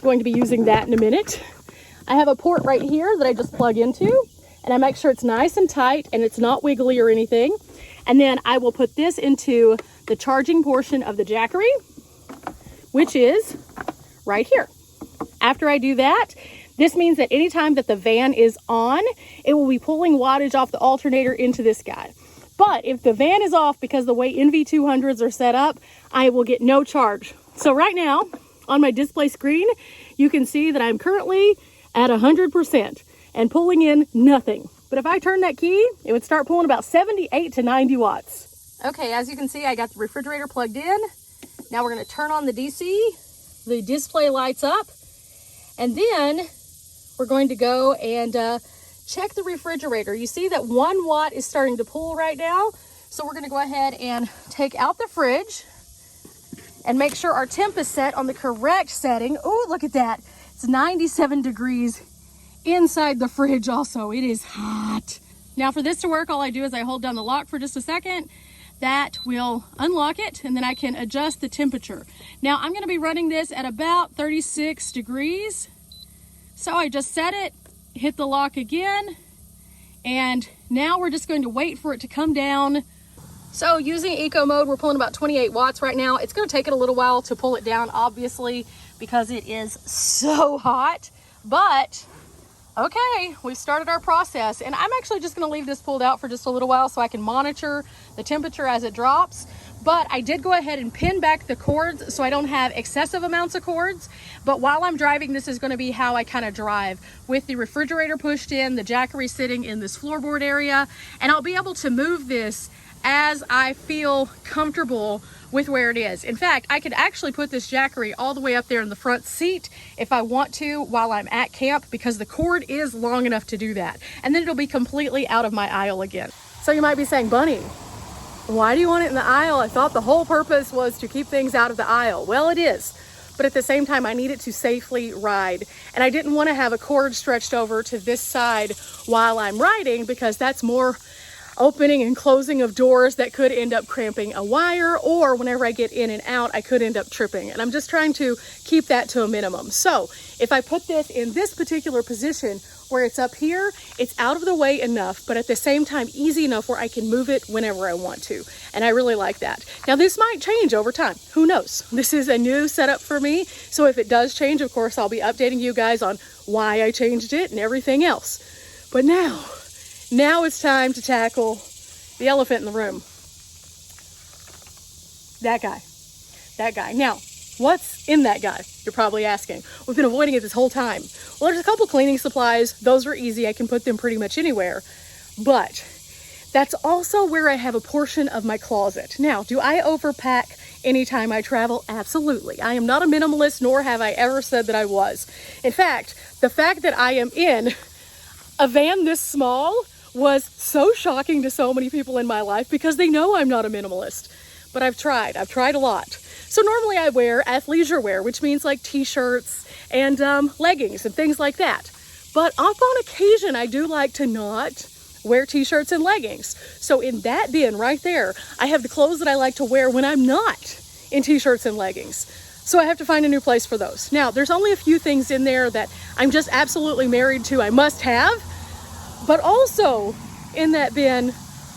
Going to be using that in a minute. I have a port right here that I just plug into, and I make sure it's nice and tight and it's not wiggly or anything. And then I will put this into the charging portion of the Jackery, which is right here. After I do that, this means that anytime that the van is on, it will be pulling wattage off the alternator into this guy. But if the van is off because the way NV200s are set up, I will get no charge. So right now on my display screen, you can see that I'm currently at 100% and pulling in nothing. But if I turn that key, it would start pulling about 78 to 90 watts. Okay, as you can see, I got the refrigerator plugged in. Now we're gonna turn on the DC. The display lights up. And then we're going to go and check the refrigerator. You see that 1 watt is starting to pull right now. So we're gonna go ahead and take out the fridge and make sure our temp is set on the correct setting. Oh, look at that. It's 97 degrees inside the fridge also. It is hot. Now for this to work, all I do is I hold down the lock for just a second. That will unlock it, and then I can adjust the temperature. Now I'm gonna be running this at about 36 degrees. So I just set it, hit the lock again, and now we're just going to wait for it to come down. So using eco mode, we're pulling about 28 watts right now. It's gonna take it a little while to pull it down, obviously, because it is so hot, but Okay, we've started our process, and I'm actually just gonna leave this pulled out for just a little while so I can monitor the temperature as it drops. But I did go ahead and pin back the cords so I don't have excessive amounts of cords. But while I'm driving, this is gonna be how I kind of drive, with the refrigerator pushed in, the Jackery sitting in this floorboard area, and I'll be able to move this as I feel comfortable with where it is. In fact, I could actually put this Jackery all the way up there in the front seat if I want to while I'm at camp, because the cord is long enough to do that. And then it'll be completely out of my aisle again. So you might be saying, Bunny, why do you want it in the aisle? I thought the whole purpose was to keep things out of the aisle. Well, it is. But at the same time, I need it to safely ride. And I didn't want to have a cord stretched over to this side while I'm riding, because that's more opening and closing of doors that could end up cramping a wire, or whenever I get in and out, I could end up tripping. And I'm just trying to keep that to a minimum. So if I put this in this particular position where it's up here, it's out of the way enough, but at the same time, easy enough where I can move it whenever I want to. And I really like that. Now this might change over time. Who knows? This is a new setup for me. So if it does change, of course, I'll be updating you guys on why I changed it and everything else. But now it's time to tackle the elephant in the room. That guy. Now, what's in that guy? You're probably asking. We've been avoiding it this whole time. Well, there's a couple cleaning supplies. Those are easy. I can put them pretty much anywhere. But that's also where I have a portion of my closet. Now, do I overpack anytime I travel? Absolutely. I am not a minimalist, nor have I ever said that I was. In fact, the fact that I am in a van this small was so shocking to so many people in my life, because they know I'm not a minimalist. But I've tried a lot. So normally I wear athleisure wear, which means like t-shirts and leggings and things like that. But up on occasion, I do like to not wear t-shirts and leggings. So in that bin right there, I have the clothes that I like to wear when I'm not in t-shirts and leggings. So I have to find a new place for those. Now, there's only a few things in there that I'm just absolutely married to, I must have. But also in that bin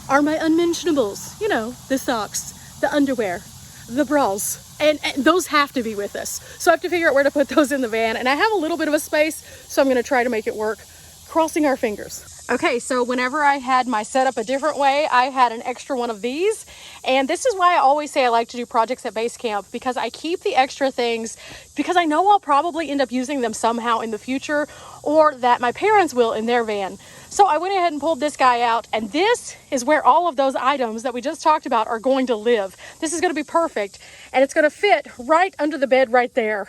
are my unmentionables. You know, the socks, the underwear, the bras, and those have to be with us. So I have to figure out where to put those in the van, and I have a little bit of a space, so I'm going to try to make it work, crossing our fingers. Okay, so whenever I had my setup a different way, I had an extra one of these, and this is why I always say I like to do projects at base camp, because I keep the extra things because I know I'll probably end up using them somehow in the future, or that my parents will in their van. So I went ahead and pulled this guy out, and this is where all of those items that we just talked about are going to live. This is going to be perfect, and it's going to fit right under the bed right there.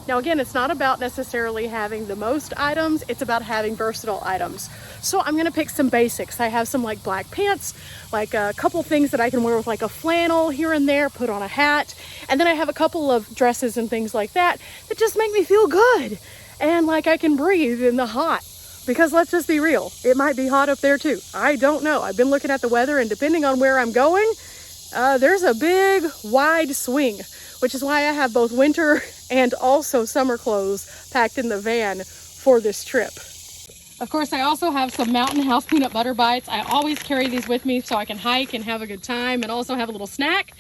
Now again, it's not about necessarily having the most items, it's about having versatile items. So I'm gonna pick some basics. I have some like black pants, like a couple things that I can wear with like a flannel here and there, put on a hat. And then I have a couple of dresses and things like that that just make me feel good. And like I can breathe in the hot. Because let's just be real, it might be hot up there too. I don't know. I've been looking at the weather, and depending on where I'm going, there's a big wide swing, which is why I have both winter and also summer clothes packed in the van for this trip. Of course, I also have some Mountain House peanut butter bites. I always carry these with me so I can hike and have a good time, and also have a little snack.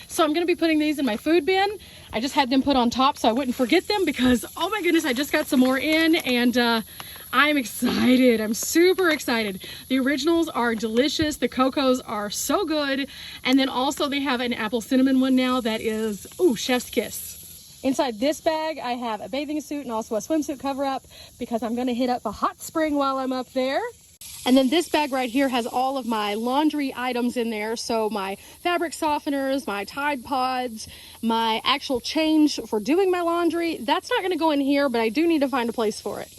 So I'm gonna be putting these in my food bin. I just had them put on top so I wouldn't forget them, because oh my goodness, I just got some more in, and I'm excited. I'm super excited. The originals are delicious. The cocos are so good. And then also they have an apple cinnamon one now that is, ooh, chef's kiss. Inside this bag, I have a bathing suit and also a swimsuit cover-up, because I'm gonna hit up a hot spring while I'm up there. And then this bag right here has all of my laundry items in there. So my fabric softeners, my Tide Pods, my actual change for doing my laundry. That's not gonna go in here, but I do need to find a place for it.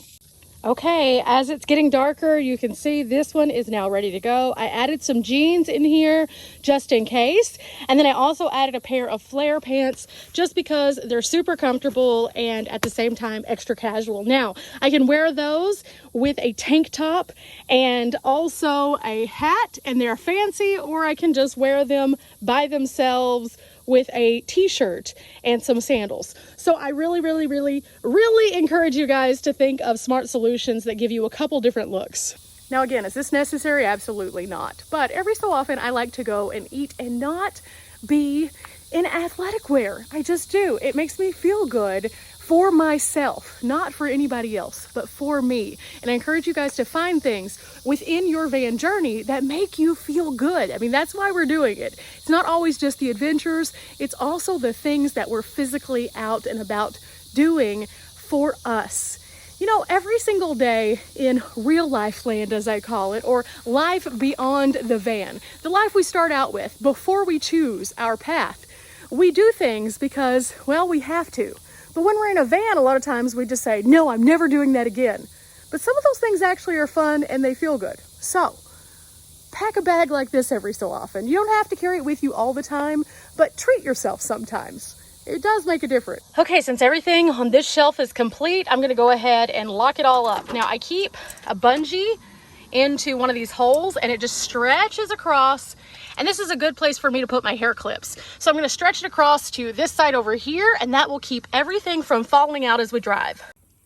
Okay, as it's getting darker, you can see this one is now ready to go. I added some jeans in here just in case. And then I also added a pair of flare pants just because they're super comfortable and at the same time extra casual. Now, I can wear those with a tank top and also a hat, and they're fancy, or I can just wear them by themselves with a t-shirt and some sandals. So I really encourage you guys to think of smart solutions that give you a couple different looks. Now again, is this necessary? Absolutely not. But every so often I like to go and eat and not be in athletic wear. I just do. It makes me feel good for myself, not for anybody else, but for me. And I encourage you guys to find things within your van journey that make you feel good. I mean, that's why we're doing it. It's not always just the adventures, it's also the things that we're physically out and about doing for us. You know, every single day in real life land, as I call it, or life beyond the van, the life we start out with before we choose our path, we do things because, well, we have to. But when we're in a van, a lot of times we just say, no, I'm never doing that again. But some of those things actually are fun and they feel good. So pack a bag like this every so often. You don't have to carry it with you all the time, but treat yourself sometimes. It does make a difference. Okay, since everything on this shelf is complete, I'm gonna go ahead and lock it all up. Now I keep a bungee into one of these holes and it just stretches across. And this is a good place for me to put my hair clips. So I'm gonna stretch it across to this side over here, and that will keep everything from falling out as we drive.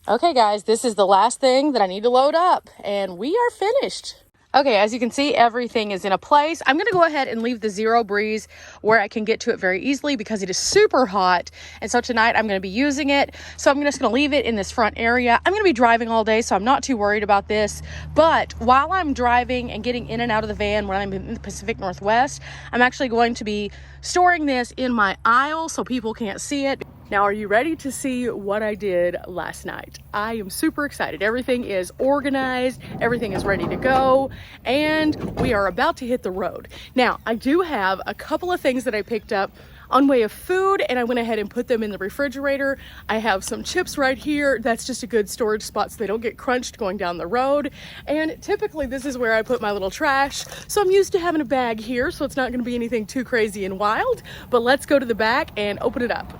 Okay guys, this is the last thing that I need to load up, and we are finished. Okay, as you can see, everything is in a place. I'm gonna go ahead and leave the Zero Breeze where I can get to it very easily because it is super hot. And so tonight I'm gonna be using it. So I'm just gonna leave it in this front area. I'm gonna be driving all day, so I'm not too worried about this. But while I'm driving and getting in and out of the van when I'm in the Pacific Northwest, I'm actually going to be storing this in my aisle so people can't see it. Now, are you ready to see what I did last night? I am super excited. Everything is organized, everything is ready to go, and we are about to hit the road. Now, I do have a couple of things that I picked up on way of food, and I went ahead and put them in the refrigerator. I have some chips right here. That's just a good storage spot so they don't get crunched going down the road. And typically this is where I put my little trash. So I'm used to having a bag here, so it's not gonna be anything too crazy and wild, but let's go to the back and open it up.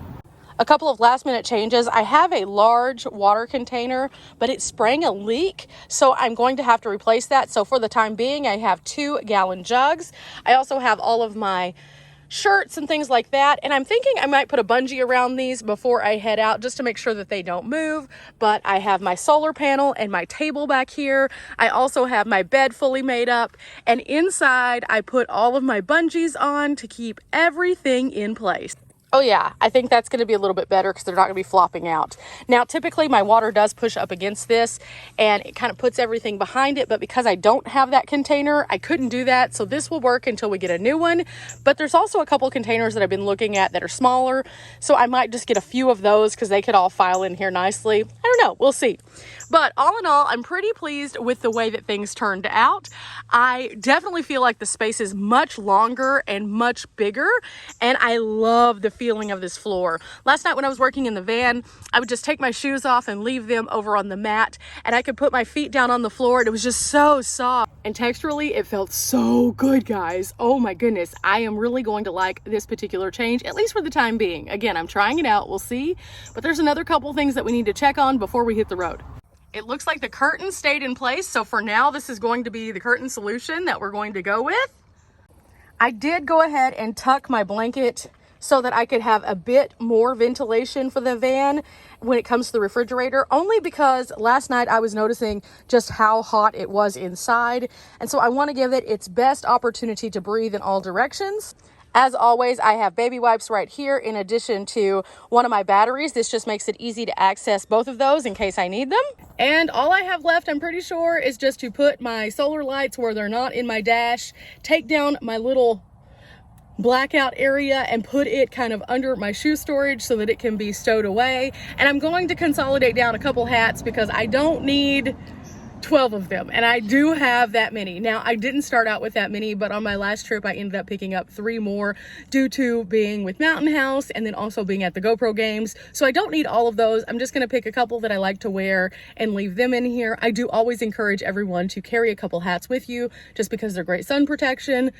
A couple of last minute changes. I have a large water container, but it's spraying a leak, so I'm going to have to replace that. So for the time being, I have 2-gallon jugs. I also have all of my shirts and things like that, and I'm thinking I might put a bungee around these before I head out just to make sure that they don't move. But I have my solar panel and my table back here. I also have my bed fully made up, and inside I put all of my bungees on to keep everything in place. Oh yeah, I think that's gonna be a little bit better because they're not gonna be flopping out. Now, typically my water does push up against this and it kind of puts everything behind it, but because I don't have that container, I couldn't do that. So this will work until we get a new one. But there's also a couple containers that I've been looking at that are smaller. So I might just get a few of those because they could all file in here nicely. I don't know, we'll see. But all in all, I'm pretty pleased with the way that things turned out. I definitely feel like the space is much longer and much bigger, and I love the feeling of this floor. Last night when I was working in the van, I would just take my shoes off and leave them over on the mat, and I could put my feet down on the floor, and it was just so soft. And texturally, it felt so good, guys. Oh my goodness, I am really going to like this particular change, at least for the time being. Again, I'm trying it out, we'll see. But there's another couple things that we need to check on before we hit the road. It looks like the curtain stayed in place, so for now, this is going to be the curtain solution that we're going to go with. I did go ahead and tuck my blanket so that I could have a bit more ventilation for the van when it comes to the refrigerator, only because last night I was noticing just how hot it was inside, and so I want to give it its best opportunity to breathe in all directions. As always, I have baby wipes right here in addition to one of my batteries. This just makes it easy to access both of those in case I need them. And all I have left, I'm pretty sure, is just to put my solar lights where they're not in my dash, take down my little blackout area and put it kind of under my shoe storage so that it can be stowed away. And I'm going to consolidate down a couple hats because I don't need 12 of them, and I do have that many. Now, I didn't start out with that many, but on my last trip I ended up picking up 3 more due to being with Mountain House and then also being at the GoPro games. So I don't need all of those. I'm just going to pick a couple that I like to wear and leave them in here. I do always encourage everyone to carry a couple hats with you just because they're great sun protection.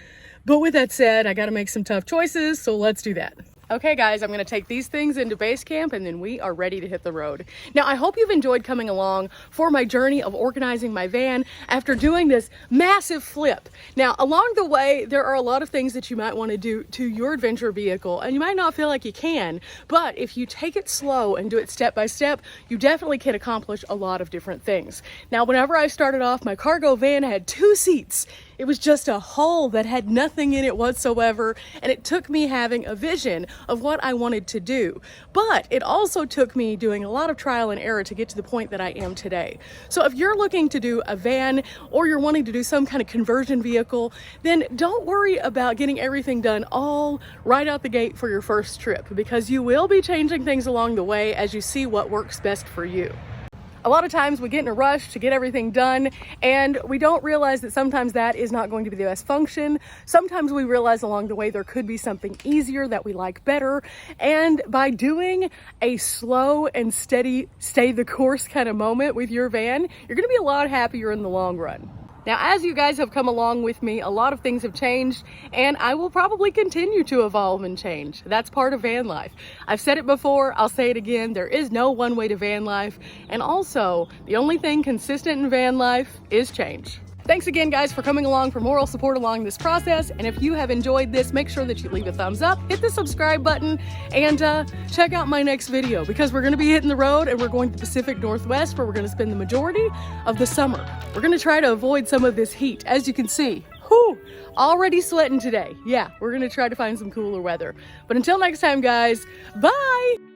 But with that said, I got to make some tough choices, so let's do that. Okay guys, I'm gonna take these things into base camp and then we are ready to hit the road. Now, I hope you've enjoyed coming along for my journey of organizing my van after doing this massive flip. Now, along the way, there are a lot of things that you might wanna do to your adventure vehicle, and you might not feel like you can, but if you take it slow and do it step by step, you definitely can accomplish a lot of different things. Now, whenever I started off, my cargo van had 2 seats. It was just a hole that had nothing in it whatsoever, and it took me having a vision of what I wanted to do. But it also took me doing a lot of trial and error to get to the point that I am today. So if you're looking to do a van, or you're wanting to do some kind of conversion vehicle, then don't worry about getting everything done all right out the gate for your first trip, because you will be changing things along the way as you see what works best for you. A lot of times we get in a rush to get everything done, and we don't realize that sometimes that is not going to be the best function. Sometimes we realize along the way there could be something easier that we like better, and by doing a slow and steady, stay the course kind of moment with your van, you're going to be a lot happier in the long run. Now, as you guys have come along with me, a lot of things have changed, and I will probably continue to evolve and change. That's part of van life. I've said it before, I'll say it again, there is no one way to van life, and also, the only thing consistent in van life is change. Thanks again, guys, for coming along for moral support along this process, and if you have enjoyed this, make sure that you leave a thumbs up, hit the subscribe button, and check out my next video, because we're going to be hitting the road, and we're going to the Pacific Northwest, where we're going to spend the majority of the summer. We're going to try to avoid some of this heat. As you can see, whew, already sweating today. Yeah, we're going to try to find some cooler weather. But until next time, guys, bye!